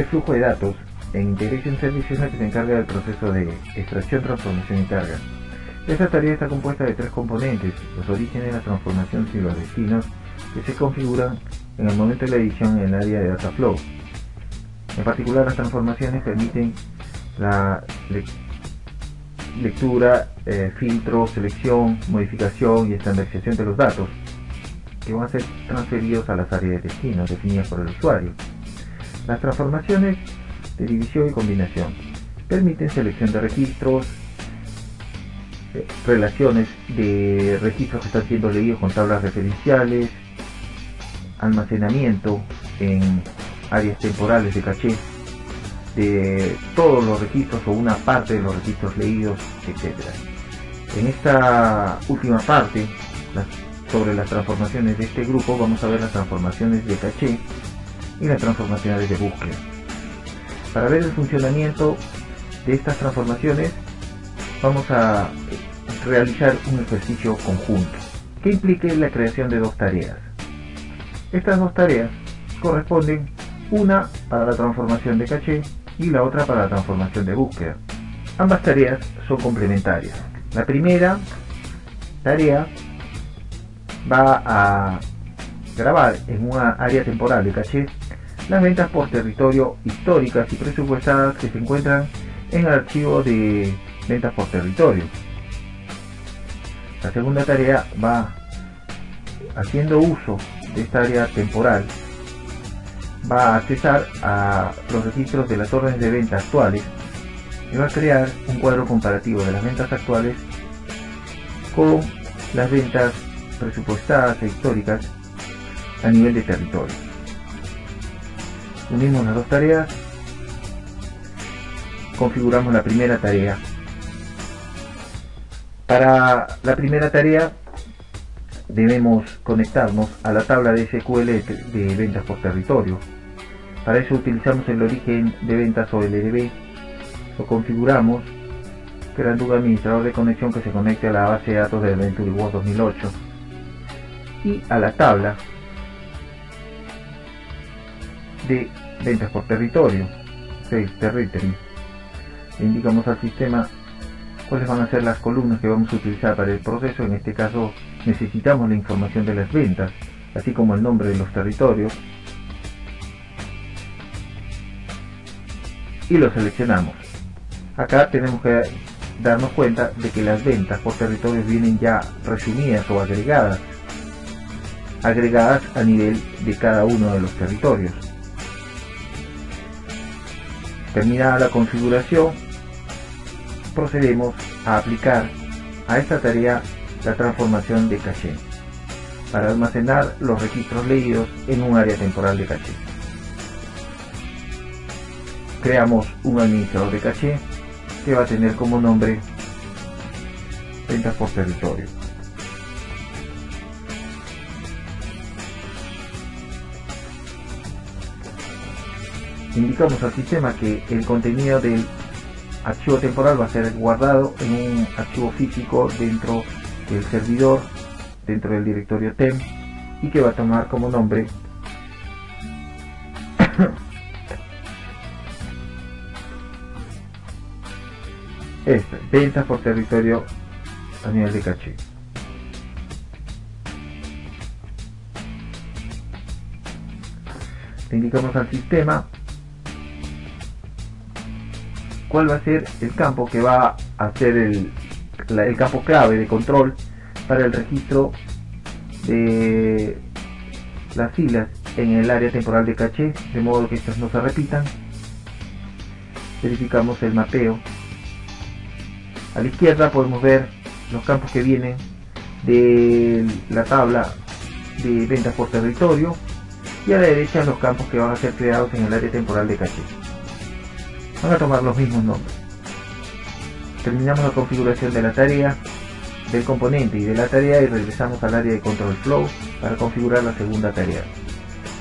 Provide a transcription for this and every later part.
flujo de datos. En Integration Service es la que se encarga del proceso de extracción, transformación y carga. Esta tarea está compuesta de tres componentes: los orígenes, las transformaciones y los destinos, que se configuran en el momento de la edición en el área de Data Flow. En particular, las transformaciones permiten la lectura, filtro, selección, modificación y estandarización de los datos que van a ser transferidos a las áreas de destino definidas por el usuario. Las transformaciones de división y combinación permiten selección de registros, relaciones de registros que están siendo leídos con tablas referenciales, almacenamiento en áreas temporales de caché de todos los registros o una parte de los registros leídos, etc. En esta última parte, sobre las transformaciones de este grupo, vamos a ver las transformaciones de caché y las transformaciones de búsqueda. Para ver el funcionamiento de estas transformaciones, vamos a realizar un ejercicio conjunto que implique la creación de dos tareas. Estas dos tareas corresponden, una para la transformación de caché y la otra para la transformación de búsqueda. Ambas tareas son complementarias. La primera tarea va a grabar en una área temporal de caché las ventas por territorio históricas y presupuestadas que se encuentran en el archivo de ventas por territorio. La segunda tarea va, haciendo uso de esta área temporal, va a accesar a los registros de las órdenes de venta actuales y va a crear un cuadro comparativo de las ventas actuales con las ventas presupuestadas e históricas a nivel de territorio. Unimos las dos tareas, configuramos la primera tarea. Para la primera tarea debemos conectarnos a la tabla de SQL de ventas por territorio. Para eso utilizamos el origen de ventas o LDB. Lo configuramos creando un administrador de conexión que se conecte a la base de datos del VentureWorks 2008 y a la tabla de ventas por territorio, Sales Territory. Le indicamos al sistema cuáles van a ser las columnas que vamos a utilizar para el proceso. En este caso necesitamos la información de las ventas, así como el nombre de los territorios, y lo seleccionamos. Acá tenemos que darnos cuenta de que las ventas por territorios vienen ya resumidas o agregadas a nivel de cada uno de los territorios. Terminada la configuración, procedemos a aplicar a esta tarea la transformación de caché para almacenar los registros leídos en un área temporal de caché. Creamos un administrador de caché que va a tener como nombre ventas por territorio. Indicamos al sistema que el contenido del archivo temporal va a ser guardado en un archivo físico dentro del servidor, dentro del directorio tem, y que va a tomar como nombre ventas por territorio a nivel de caché. Le indicamos al sistema cuál va a ser el campo que va a ser el campo clave de control para el registro de las filas en el área temporal de caché, de modo que estas no se repitan. Verificamos el mapeo. A la izquierda podemos ver los campos que vienen de la tabla de ventas por territorio, y a la derecha los campos que van a ser creados en el área temporal de caché. Van a tomar los mismos nombres. Terminamos la configuración de la tarea, del componente y de la tarea, y regresamos al área de control flow para configurar la segunda tarea.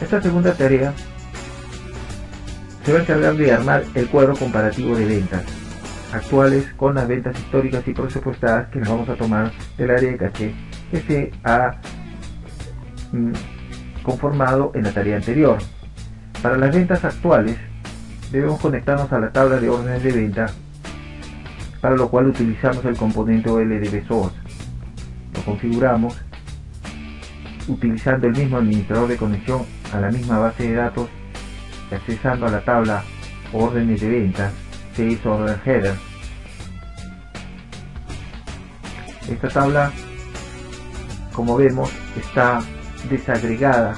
Esta segunda tarea se va a encargar de armar el cuadro comparativo de ventas actuales con las ventas históricas y presupuestadas que las vamos a tomar del área de caché que se ha conformado en la tarea anterior. Para las ventas actuales debemos conectarnos a la tabla de órdenes de venta, para lo cual utilizamos el componente OLDB Source. Lo configuramos utilizando el mismo administrador de conexión a la base de datos, accesando a la tabla órdenes de venta, Sales Order Header. Esta tabla, como vemos, está desagregada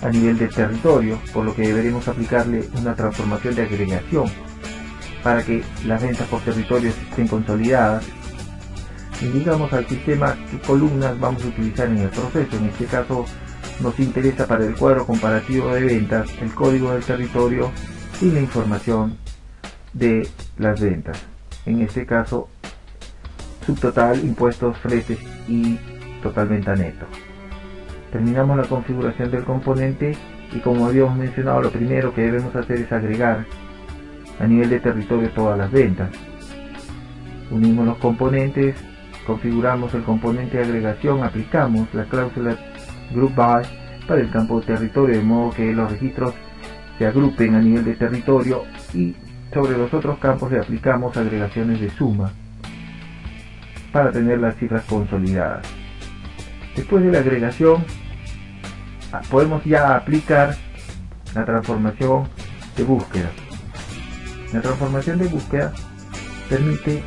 a nivel de territorio, por lo que deberemos aplicarle una transformación de agregación para que las ventas por territorio estén consolidadas. Indicamos al sistema qué columnas vamos a utilizar en el proceso. En este caso nos interesa para el cuadro comparativo de ventas el código del territorio y la información de las ventas. En este caso, subtotal, impuestos, fletes y total venta neto. Terminamos la configuración del componente y, como habíamos mencionado, lo primero que debemos hacer es agregar a nivel de territorio todas las ventas. Unimos los componentes, configuramos el componente de agregación, aplicamos la cláusula Group By para el campo de territorio, de modo que los registros se agrupen a nivel de territorio, y sobre los otros campos le aplicamos agregaciones de suma para tener las cifras consolidadas. Después de la agregación podemos ya aplicar la transformación de búsqueda. La transformación de búsqueda permite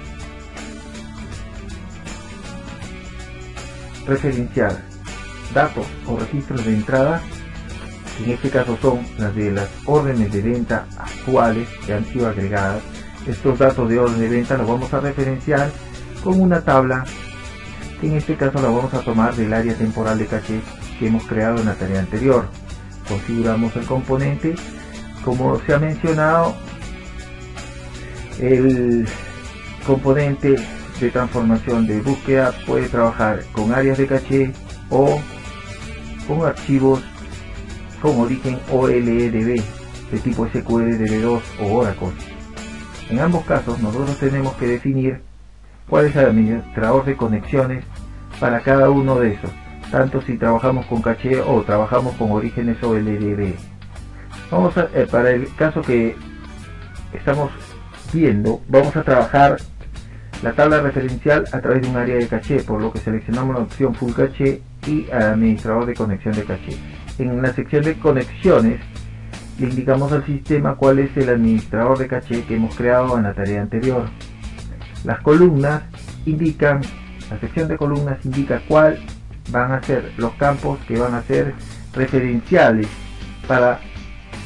referenciar datos o registros de entrada, que en este caso son las de las órdenes de venta actuales que han sido agregadas. Estos datos de orden de venta los vamos a referenciar con una tabla, que en este caso la vamos a tomar del área temporal de caché que hemos creado en la tarea anterior. Configuramos el componente. Como se ha mencionado, el componente de transformación de búsqueda puede trabajar con áreas de caché o con archivos con origen OLEDB de tipo SQL, DB2 o Oracle. En ambos casos nosotros tenemos que definir cuál es el administrador de conexiones para cada uno de esos, tanto si trabajamos con caché o trabajamos con orígenes OLEDB. Para el caso que estamos viendo, vamos a trabajar la tabla referencial a través de un área de caché, por lo que seleccionamos la opción Full Caché y administrador de conexión de caché. En la sección de conexiones le indicamos al sistema cuál es el administrador de caché que hemos creado en la tarea anterior. Las columnas indican, la sección de columnas indica cuál van a ser los campos que van a ser referenciales para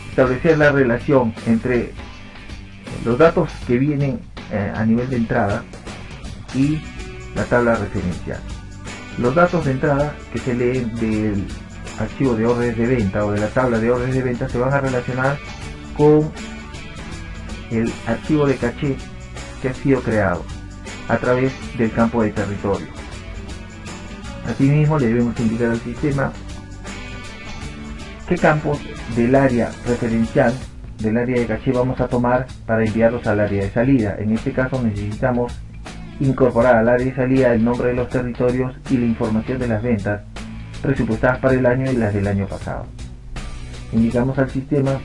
establecer la relación entre los datos que vienen a nivel de entrada y la tabla referencial. Los datos de entrada que se leen del archivo de órdenes de venta o de la tabla de órdenes de venta se van a relacionar con el archivo de caché que ha sido creado a través del campo de territorio. Asimismo, le debemos indicar al sistema qué campos del área referencial, del área de caché, vamos a tomar para enviarlos al área de salida. En este caso necesitamos incorporar al área de salida el nombre de los territorios y la información de las ventas presupuestadas para el año y las del año pasado. Indicamos al sistema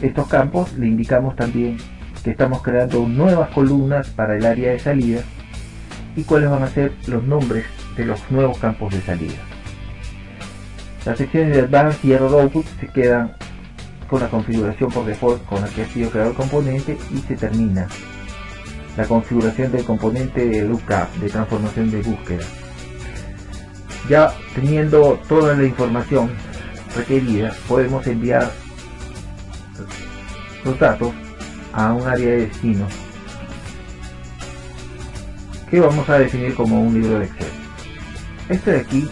estos campos, le indicamos también que estamos creando nuevas columnas para el área de salida y cuáles van a ser los nombres de los nuevos campos de salida. Las secciones de Advanced y Error Output se quedan con la configuración por default con la que ha sido creado el componente, y se termina la configuración del componente de Lookup, de transformación de búsqueda. Ya teniendo toda la información requerida, podemos enviar los datos a un área de destino que vamos a definir como un libro de Excel. Este de aquí,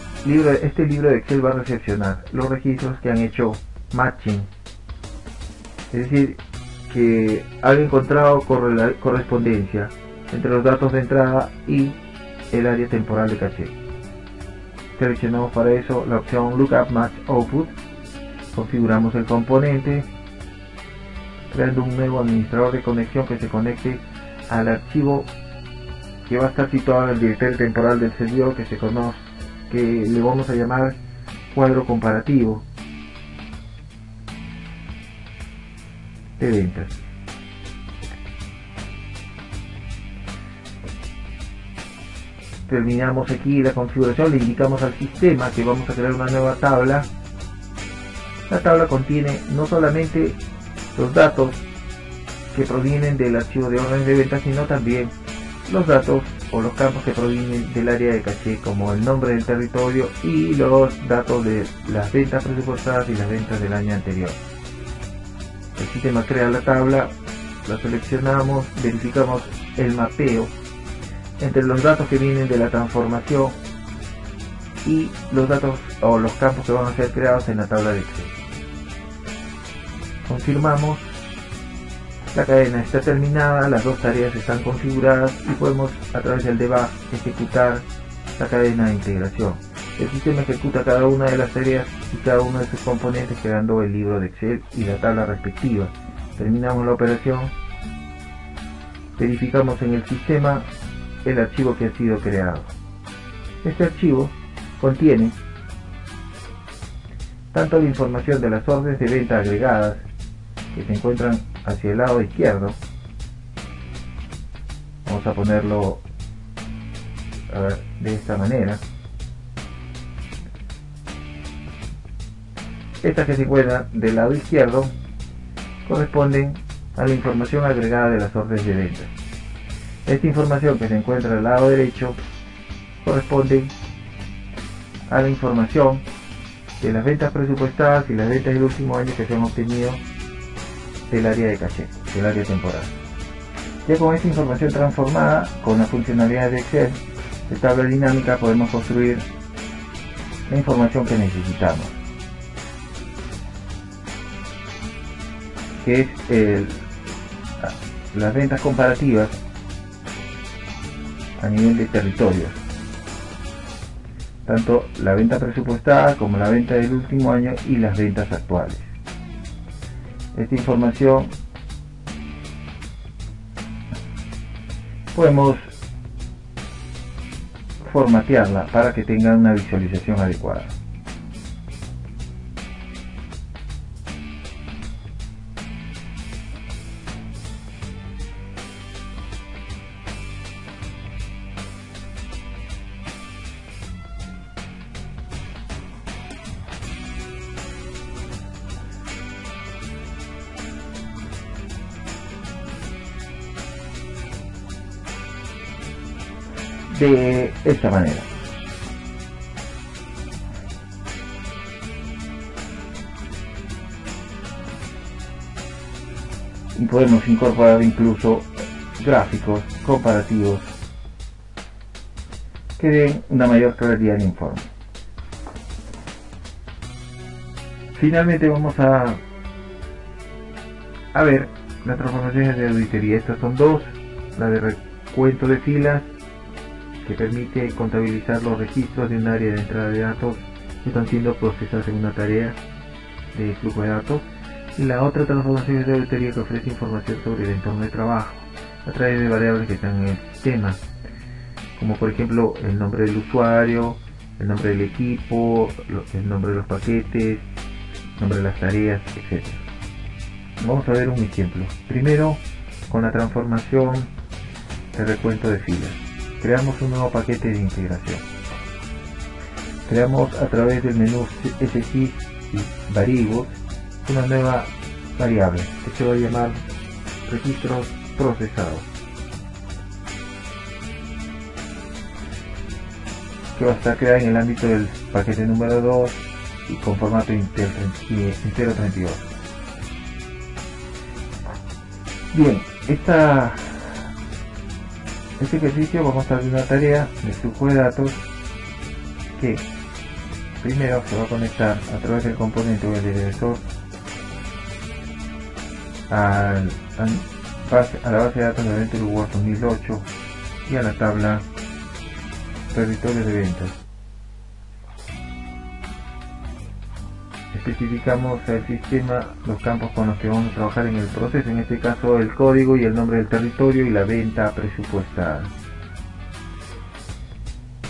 este libro de Excel va a recepcionar los registros que han hecho matching, es decir, que han encontrado correspondencia entre los datos de entrada y el área temporal de caché. Seleccionamos para eso la opción Lookup Match Output, configuramos el componente, creando un nuevo administrador de conexión que se conecte al archivo que va a estar situado en el directorio temporal del servidor, que se conoce, que le vamos a llamar cuadro comparativo. de ventas. Terminamos aquí la configuración, le indicamos al sistema que vamos a crear una nueva tabla. La tabla contiene no solamente los datos que provienen del archivo de órdenes de venta, sino también los datos o los campos que provienen del área de caché, como el nombre del territorio y los datos de las ventas presupuestadas y las ventas del año anterior. El sistema crea la tabla, la seleccionamos, verificamos el mapeo entre los datos que vienen de la transformación y los datos o los campos que van a ser creados en la tabla de Excel. Confirmamos, la cadena está terminada, las dos tareas están configuradas y podemos a través del debug ejecutar la cadena de integración. El sistema ejecuta cada una de las tareas y cada uno de sus componentes creando el libro de Excel y la tabla respectiva. Terminamos la operación, verificamos en el sistema el archivo que ha sido creado. Este archivo contiene tanto la información de las órdenes de venta agregadas que se encuentran hacia el lado izquierdo. Vamos a ponerlo de esta manera. Estas que se encuentran del lado izquierdo corresponden a la información agregada de las órdenes de venta. Esta información que se encuentra al lado derecho corresponde a la información de las ventas presupuestadas y las ventas del último año que se han obtenido del área de caché, del área temporal. Ya con esta información transformada, con las funcionalidades de Excel de tabla dinámica, podemos construir la información que necesitamos, que es las ventas comparativas a nivel de territorios, tanto la venta presupuestada como la venta del último año y las ventas actuales. Esta información podemos formatearla para que tenga una visualización adecuada. De esta manera. Y podemos incorporar incluso gráficos comparativos que den una mayor claridad al informe. Finalmente vamos a ver las transformaciones de auditoría. Estas son dos: la de recuento de filas, que permite contabilizar los registros de un área de entrada de datos que están siendo procesados en una tarea de flujo de datos, y la otra transformación de auditoría, que ofrece información sobre el entorno de trabajo a través de variables que están en el sistema, como por ejemplo el nombre del usuario, el nombre del equipo, el nombre de los paquetes, el nombre de las tareas, etc. Vamos a ver un ejemplo. Primero, con la transformación de recuento de filas. Creamos un nuevo paquete de integración. Creamos a través del menú SX y Variables una nueva variable que se va a llamar registros procesados, que va a estar creada en el ámbito del paquete número 2 y con formato entero 32. Bien, este ejercicio vamos a estar de una tarea de flujo de datos que primero se va a conectar a través del componente del editor a la base de datos de Venture Word 2008 y a la tabla territorios de ventas. Especificamos al sistema los campos con los que vamos a trabajar en el proceso, en este caso el código y el nombre del territorio y la venta presupuestada.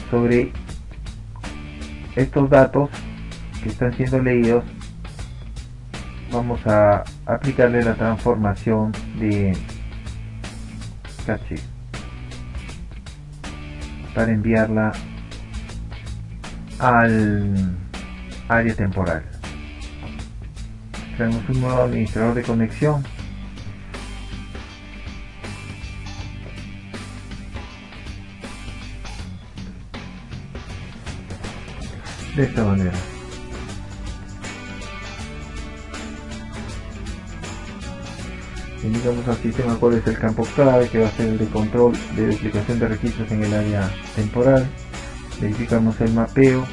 Sobre estos datos que están siendo leídos, vamos a aplicarle la transformación de caché para enviarla al área temporal. Creamos un nuevo administrador de conexión. De esta manera. Indicamos al sistema cuál es el campo clave, que va a ser el de control de duplicación de registros en el área temporal. Verificamos el mapeo.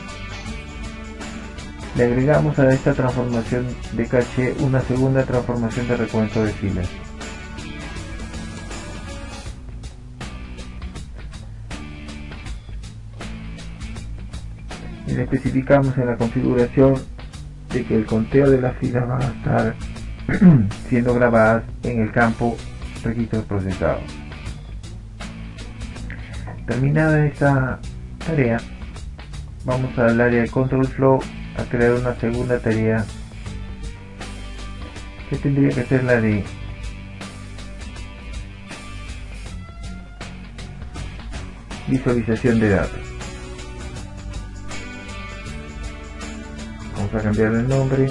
Le agregamos a esta transformación de caché una segunda transformación de recuento de filas. Y le especificamos en la configuración de que el conteo de las filas va a estar siendo grabadas en el campo registros procesados. Terminada esta tarea, vamos al área de control flow a crear una segunda tarea que tendría que ser la de visualización de datos. Vamos a cambiarle el nombre.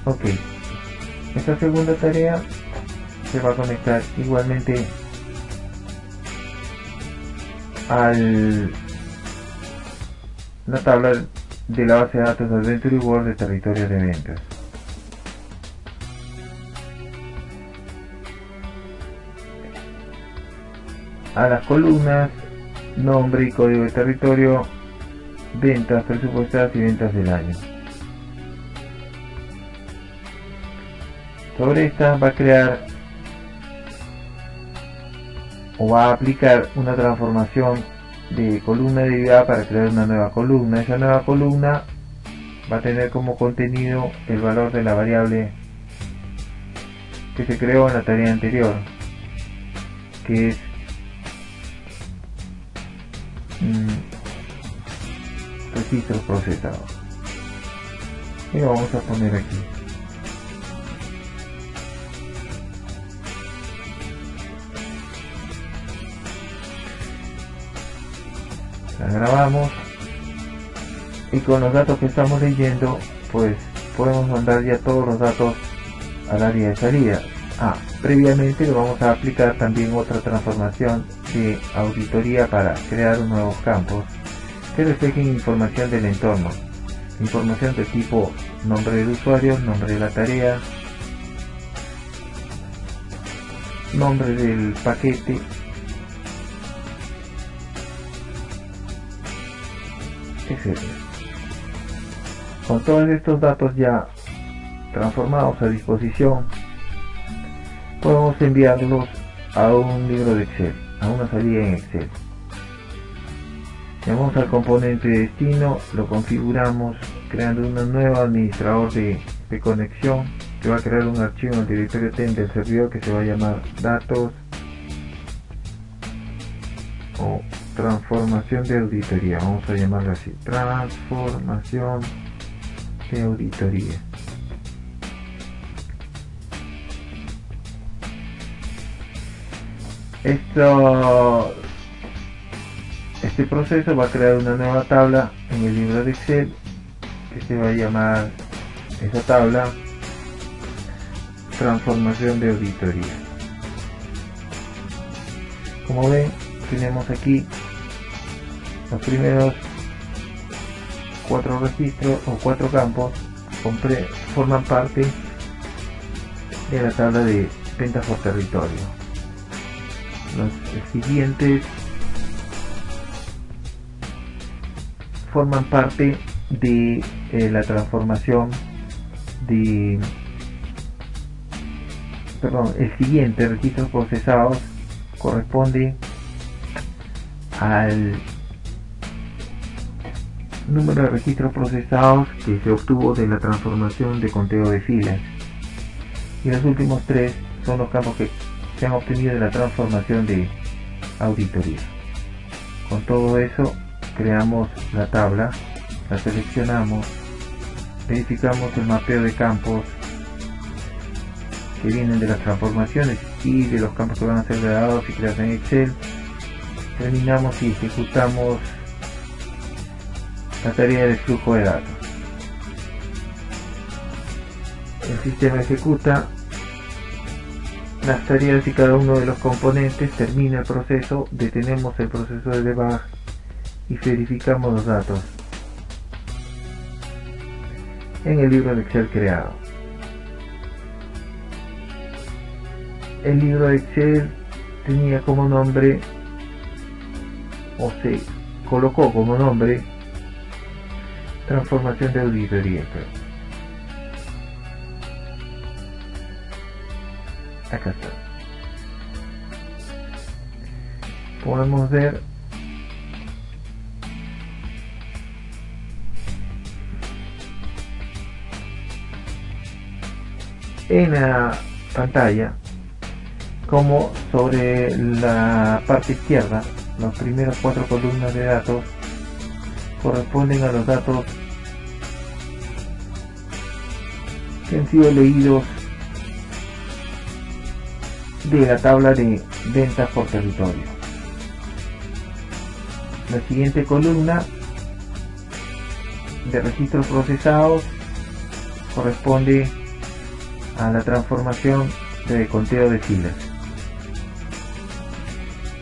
Ok, esta segunda tarea se va a conectar igualmente a la tabla de la base de datos Adventure World de territorio de ventas. A las columnas nombre y código de territorio, ventas presupuestadas y ventas del año. Sobre esta va a crear o va a aplicar una transformación de columna derivada para crear una nueva columna. Esa nueva columna va a tener como contenido el valor de la variable que se creó en la tarea anterior, que es registros procesados, y lo vamos a poner aquí. La grabamos y con los datos que estamos leyendo pues podemos mandar ya todos los datos al área de salida. Previamente le vamos a aplicar también otra transformación de auditoría para crear nuevos campos que reflejen información del entorno, información de tipo nombre del usuario, nombre de la tarea, nombre del paquete, etc. Con todos estos datos ya transformados a disposición, podemos enviarlos a un libro de Excel, a una salida en Excel. Vamos al componente de destino, lo configuramos creando un nuevo administrador de conexión que va a crear un archivo en el directorio TEN del servidor que se va a llamar datos o transformación de auditoría. Vamos a llamarlo así, transformación de auditoría. Este proceso va a crear una nueva tabla en el libro de Excel que se va a llamar esa tabla transformación de auditoría. Como ven, tenemos aquí los primeros 4 registros o 4 campos forman parte de la tabla de ventas por territorio. Los siguientes forman parte de la transformación de el siguiente registros procesados corresponde al número de registros procesados que se obtuvo de la transformación de conteo de filas, y los últimos 3 son los campos que se han obtenido de la transformación de auditoría. Con todo eso creamos la tabla, la seleccionamos, verificamos el mapeo de campos que vienen de las transformaciones y de los campos que van a ser grabados y creados en Excel. Terminamos y ejecutamos la tarea de flujo de datos. El sistema ejecuta las tareas y cada uno de los componentes, termina el proceso, detenemos el proceso de debug y verificamos los datos en el libro de Excel creado. El libro de Excel tenía como nombre, o se colocó como nombre, transformación de auditoría. Acá está. Podemos ver en la pantalla como sobre la parte izquierda las primeras 4 columnas de datos corresponden a los datos que han sido leídos de la tabla de ventas por territorio. La siguiente columna de registros procesados corresponde a la transformación de conteo de filas,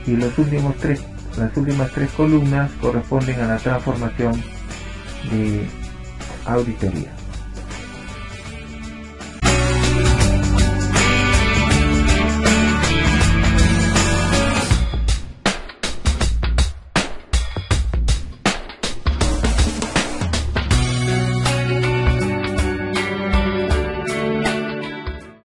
y las últimas tres columnas corresponden a la transformación de auditoría.